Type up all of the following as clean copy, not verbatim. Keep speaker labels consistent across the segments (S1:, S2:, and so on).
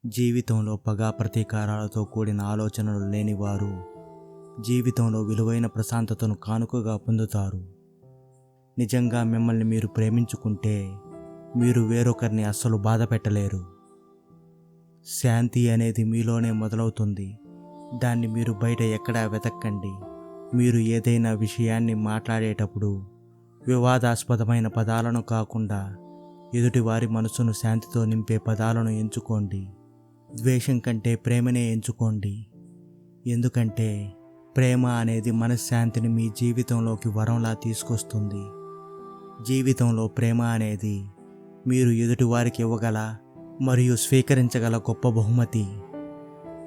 S1: జీవితంలో పగ ప్రతీకారాలతో కూడిన ఆలోచనలు లేనివారు జీవితంలో విలువైన ప్రశాంతతను కానుకగా పొందుతారు. నిజంగా మిమ్మల్ని మీరు ప్రేమించుకుంటే మీరు వేరొకరిని అస్సలు బాధ పెట్టలేరు. శాంతి అనేది మీలోనే మొదలవుతుంది. దాన్ని మీరు బయట ఎక్కడా వెతక్కండి. మీరు ఏదైనా విషయాన్ని మాట్లాడేటప్పుడు వివాదాస్పదమైన పదాలను కాకుండా ఎదుటివారి మనసును శాంతితో నింపే పదాలను ఎంచుకోండి. ద్వేషం కంటే ప్రేమనే ఎంచుకోండి. ఎందుకంటే ప్రేమ అనేది మనశ్శాంతిని మీ జీవితంలోకి వరంలా తీసుకొస్తుంది. జీవితంలో ప్రేమ అనేది మీరు ఎదుటివారికి ఇవ్వగల మరియు స్వీకరించగల గొప్ప బహుమతి.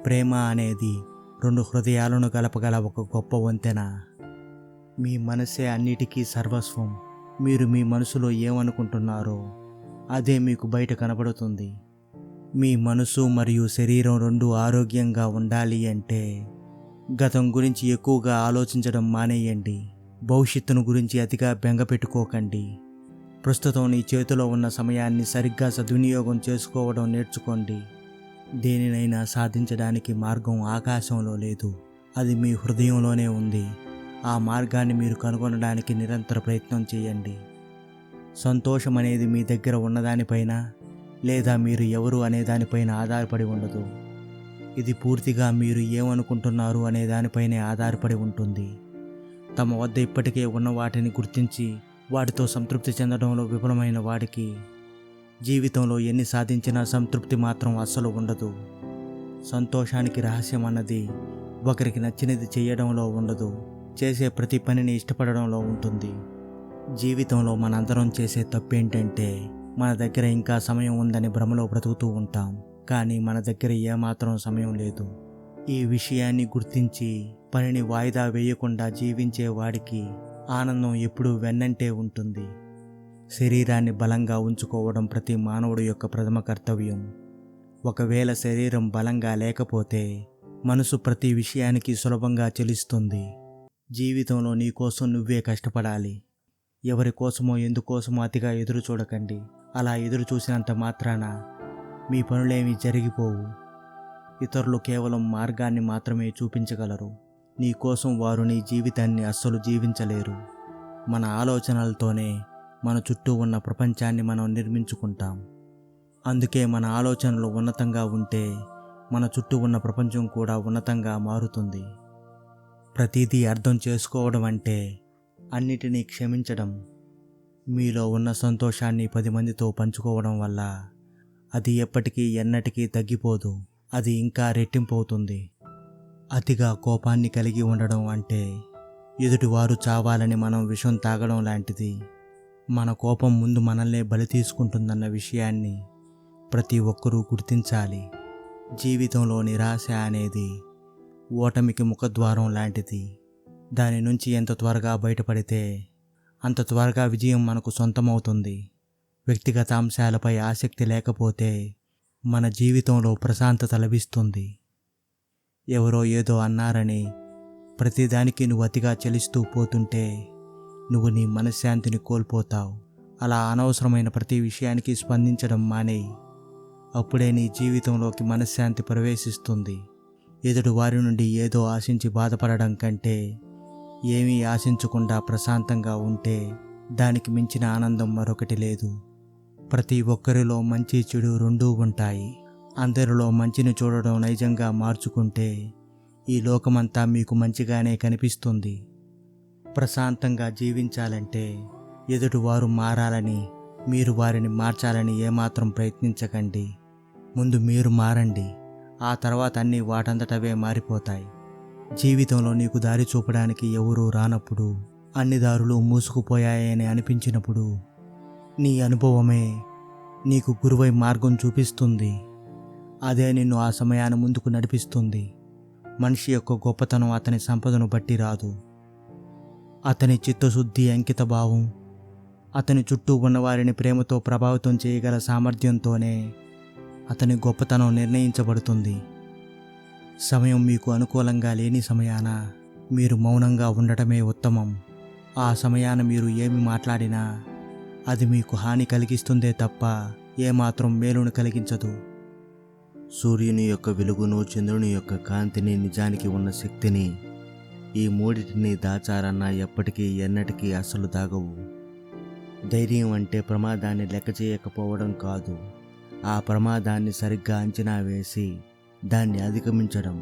S1: ప్రేమ అనేది రెండు హృదయాలను కలపగల ఒక గొప్ప వంతెన. మీ మనసే అన్నిటికీ సర్వస్వం. మీరు మీ మనసులో ఏమనుకుంటున్నారో అదే మీకు బయట కనబడుతుంది. మీ మనసు మరియు శరీరం రెండూ ఆరోగ్యంగా ఉండాలి అంటే గతం గురించి ఎక్కువగా ఆలోచించడం మానేయండి. భవిష్యత్తును గురించి అతిగా బెంగ పెట్టుకోకండి. ప్రస్తుతం నీ చేతిలో ఉన్న సమయాన్ని సరిగ్గా సద్వినియోగం చేసుకోవడం నేర్చుకోండి. దేనినైనా సాధించడానికి మార్గం ఆకాశంలో లేదు, అది మీ హృదయంలోనే ఉంది. ఆ మార్గాన్ని మీరు కనుగొనడానికి నిరంతర ప్రయత్నం చేయండి. సంతోషం అనేది మీ దగ్గర ఉన్నదానిపైన లేదా మీరు ఎవరు అనే దానిపైన ఆధారపడి ఉండదు. ఇది పూర్తిగా మీరు ఏమనుకుంటున్నారు అనే దానిపైనే ఆధారపడి ఉంటుంది. తమ వద్ద ఇప్పటికే ఉన్న వాటిని గుర్తించి వాటితో సంతృప్తి చెందడంలో విఫలమైన వాడికి జీవితంలో ఎన్ని సాధించినా సంతృప్తి మాత్రం అస్సలు ఉండదు. సంతోషానికి రహస్యం అన్నది ఒకరికి నచ్చినది చేయడంలో ఉండదు, చేసే ప్రతి పనిని ఇష్టపడడంలో ఉంటుంది. జీవితంలో మనందరం చేసే తప్పేంటంటే మన దగ్గర ఇంకా సమయం ఉందని భ్రమలో బ్రతుకుతూ ఉంటాం. కానీ మన దగ్గర ఏమాత్రం సమయం లేదు. ఈ విషయాన్ని గుర్తించి పనిని వాయిదా వేయకుండా జీవించే వాడికి ఆనందం ఎప్పుడూ వెన్నంటే ఉంటుంది. శరీరాన్ని బలంగా ఉంచుకోవడం ప్రతి మానవుడి యొక్క ప్రథమ కర్తవ్యం. ఒకవేళ శరీరం బలంగా లేకపోతే మనసు ప్రతి విషయానికి సులభంగా చెలిస్తుంది. జీవితంలో నీ కోసం నువ్వే కష్టపడాలి. ఎవరి కోసమో ఎందుకోసమో అతిగా ఎదురు చూడకండి. అలా ఎదురు చూసినంత మాత్రాన మీ పనులేమీ జరిగిపోవు. ఇతరులు కేవలం మార్గాన్ని మాత్రమే చూపించగలరు. నీ కోసం వారు నీ జీవితాన్ని అస్సలు జీవించలేరు. మన ఆలోచనలతోనే మన చుట్టూ ఉన్న ప్రపంచాన్ని మనం నిర్మించుకుంటాం. అందుకే మన ఆలోచనలు ఉన్నతంగా ఉంటే మన చుట్టూ ఉన్న ప్రపంచం కూడా ఉన్నతంగా మారుతుంది. ప్రతిదీ అర్థం చేసుకోవడం అంటే అన్నిటినీ క్షమించడం. మీలో ఉన్న సంతోషాన్ని 10 మందితో పంచుకోవడం వల్ల అది ఎప్పటికీ ఎన్నటికీ తగ్గిపోదు, అది ఇంకా రెట్టింపవుతుంది. అతిగా కోపాన్ని కలిగి ఉండడం అంటే ఎదుటివారు చావాలని మనం విషం తాగడం లాంటిది. మన కోపం ముందు మనల్నే బలి తీసుకుంటుందన్న విషయాన్ని ప్రతి ఒక్కరూ గుర్తించాలి. జీవితంలో నిరాశ అనేది ఓటమికి ముఖద్వారం లాంటిది. దాని నుంచి ఎంత త్వరగా బయటపడితే అంత త్వరగా విజయం మనకు సొంతమవుతుంది. వ్యక్తిగత అంశాలపై ఆసక్తి లేకపోతే మన జీవితంలో ప్రశాంతత లభిస్తుంది. ఎవరో ఏదో అన్నారని ప్రతిదానికి నువ్వు అతిగా చలిస్తూ పోతుంటే నువ్వు నీ మనశ్శాంతిని కోల్పోతావు. అలా అనవసరమైన ప్రతి విషయానికి స్పందించడం మానేయి. అప్పుడే నీ జీవితంలోకి మనశ్శాంతి ప్రవేశిస్తుంది. ఎదుటి వారి నుండి ఏదో ఆశించి బాధపడడం కంటే ఏమీ ఆశించకుండా ప్రశాంతంగా ఉంటే దానికి మించిన ఆనందం మరొకటి లేదు. ప్రతి ఒక్కరిలో మంచి చెడు రెండూ ఉంటాయి. అందరిలో మంచిని చూడడం నైజంగా మార్చుకుంటే ఈ లోకమంతా మీకు మంచిగానే కనిపిస్తుంది. ప్రశాంతంగా జీవించాలంటే ఎదుటివారు మారాలని, మీరు వారిని మార్చాలని ఏమాత్రం ప్రయత్నించకండి. ముందు మీరు మారండి, ఆ తర్వాత అన్నీ వాటంతటవే మారిపోతాయి. జీవితంలో నీకు దారి చూపడానికి ఎవరూ రానప్పుడు, అన్ని దారులు మూసుకుపోయాయని అనిపించినప్పుడు నీ అనుభవమే నీకు గురువై మార్గం చూపిస్తుంది. అదే నిన్ను ఆ సమయాన్ని ముందుకు నడిపిస్తుంది. మనిషి యొక్క గొప్పతనం అతని సంపదను బట్టి రాదు, అతని చిత్తశుద్ధి, అంకిత భావం, అతని చుట్టూ ఉన్నవారిని ప్రేమతో ప్రభావితం చేయగల సామర్థ్యంతోనే అతని గొప్పతనం నిర్ణయించబడుతుంది. సమయం మీకు అనుకూలంగా లేని సమయాన మీరు మౌనంగా ఉండటమే ఉత్తమం. ఆ సమయాన మీరు ఏమి మాట్లాడినా అది మీకు హాని కలిగిస్తుందే తప్ప ఏమాత్రం మేలును కలిగించదు. సూర్యుని యొక్క వెలుగును, చంద్రుని యొక్క కాంతిని, నిజానికి ఉన్న శక్తిని, ఈ మూడిటిని దాచారన్నా ఎప్పటికీ ఎన్నటికీ అసలు దాగవు. ధైర్యం అంటే ప్రమాదాన్ని లెక్క చేయకపోవడం కాదు, ఆ ప్రమాదాన్ని సరిగ్గా అంచనా వేసి దాన్ని అధిగమించడం.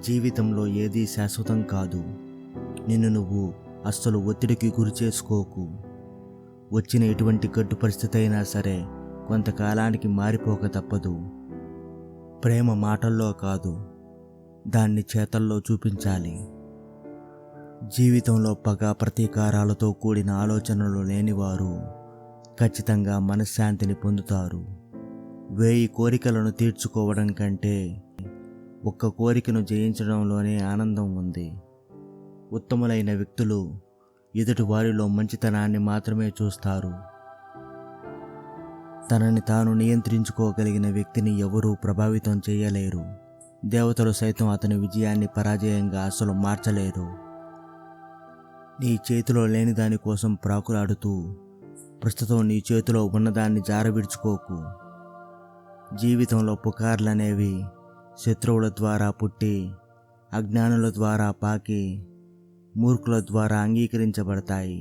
S1: జీవితంలో ఏదీ శాశ్వతం కాదు. నిన్ను నువ్వు అస్సలు ఒత్తిడికి గురి చేసుకోకు. వచ్చిన ఎటువంటి గడ్డు పరిస్థితి అయినా సరే కొంతకాలానికి మారిపోక తప్పదు. ప్రేమ మాటల్లో కాదు, దాన్ని చేతల్లో చూపించాలి. జీవితంలో పగ, ప్రతీకారాలతో కూడిన ఆలోచనలు లేనివారు ఖచ్చితంగా మనశ్శాంతిని పొందుతారు. 1000 కోరికలను తీర్చుకోవడం కంటే ఒక్క కోరికను జయించడంలోనే ఆనందం ఉంది. ఉత్తములైన వ్యక్తులు ఎదుటి వారిలో మంచితనాన్ని మాత్రమే చూస్తారు. తనని తాను నియంత్రించుకోగలిగిన వ్యక్తిని ఎవరూ ప్రభావితం చేయలేరు. దేవతలు సైతం అతని విజయాన్ని పరాజయంగా అసలు మార్చలేరు. నీ చేతిలో లేని దానికోసం ప్రాకులాడుతూ ప్రస్తుతం నీ చేతిలో ఉన్నదాన్ని జారవిడుచుకోకు. జీవితంలో పుకార్లనేవి శత్రువుల ద్వారా పుట్టి, అజ్ఞానుల ద్వారా పాకి, మూర్ఖుల ద్వారా అంగీకరించబడతాయి.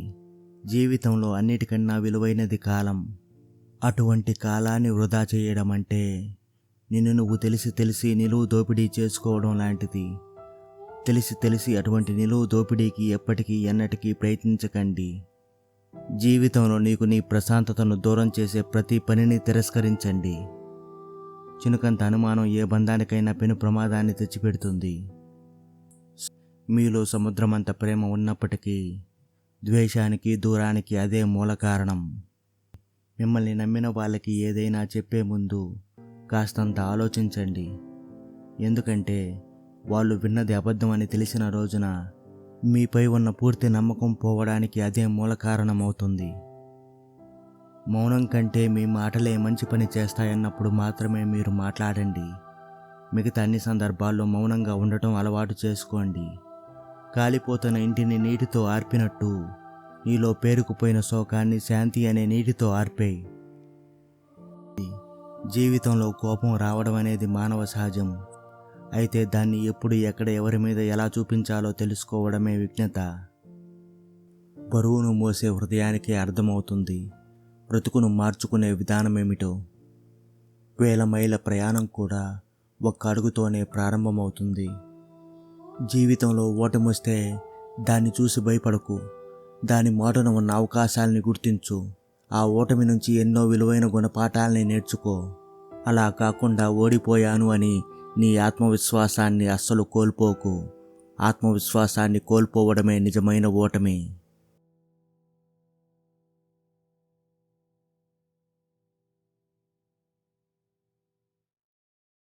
S1: జీవితంలో అన్నిటికన్నా విలువైనది కాలం. అటువంటి కాలాన్ని వృధా చేయడం అంటే నిన్ను నువ్వు తెలిసి నిలువు దోపిడీ చేసుకోవడం లాంటిది. తెలిసి అటువంటి నిలువు దోపిడీకి ఎప్పటికీ ఎన్నటికీ ప్రయత్నించకండి. జీవితంలో నీకు నీ ప్రశాంతతను దూరం చేసే ప్రతి పనిని తిరస్కరించండి. చినుకంత అనుమానం ఏ బంధానికైనా పెను ప్రమాదాన్ని తెచ్చిపెడుతుంది. మీలో సముద్రమంత ప్రేమ ఉన్నప్పటికీ ద్వేషానికి, దూరానికి అదే మూల కారణం. మిమ్మల్ని నమ్మిన వాళ్ళకి ఏదైనా చెప్పే ముందు కాస్తంత ఆలోచించండి. ఎందుకంటే వాళ్ళు విన్నది అబద్ధమని తెలిసిన రోజున మీపై ఉన్న పూర్తి నమ్మకం పోవడానికి అదే మూల కారణమవుతుంది. మౌనం కంటే మీ మాటలే మంచి పని చేస్తాయన్నప్పుడు మాత్రమే మీరు మాట్లాడండి. మిగతా అన్ని సందర్భాల్లో మౌనంగా ఉండటం అలవాటు చేసుకోండి. కాలిపోతున్న ఇంటిని నీటితో ఆర్పినట్టు నీలో పేరుకుపోయిన శోకాన్ని శాంతి అనే నీటితో ఆర్పేయి. జీవితంలో కోపం రావడం అనేది మానవ సహజం. అయితే దాన్ని ఎప్పుడు, ఎక్కడ, ఎవరి మీద ఎలా చూపించాలో తెలుసుకోవడమే విజ్ఞత. బరువును మోసే హృదయానికి అర్థమవుతుంది బ్రతుకును మార్చుకునే విధానమేమిటో. 1000 మైళ్ళ ప్రయాణం కూడా ఒక్క అడుగుతోనే ప్రారంభమవుతుంది. జీవితంలో ఓటమొస్తే దాన్ని చూసి భయపడకు. దాని మాటున ఉన్న అవకాశాలని గుర్తించు. ఆ ఓటమి నుంచి ఎన్నో విలువైన గుణపాఠాలని నేర్చుకో. అలా కాకుండా ఓడిపోయాను అని నీ ఆత్మవిశ్వాసాన్ని అస్సలు కోల్పోకు. ఆత్మవిశ్వాసాన్ని కోల్పోవడమే నిజమైన ఓటమి.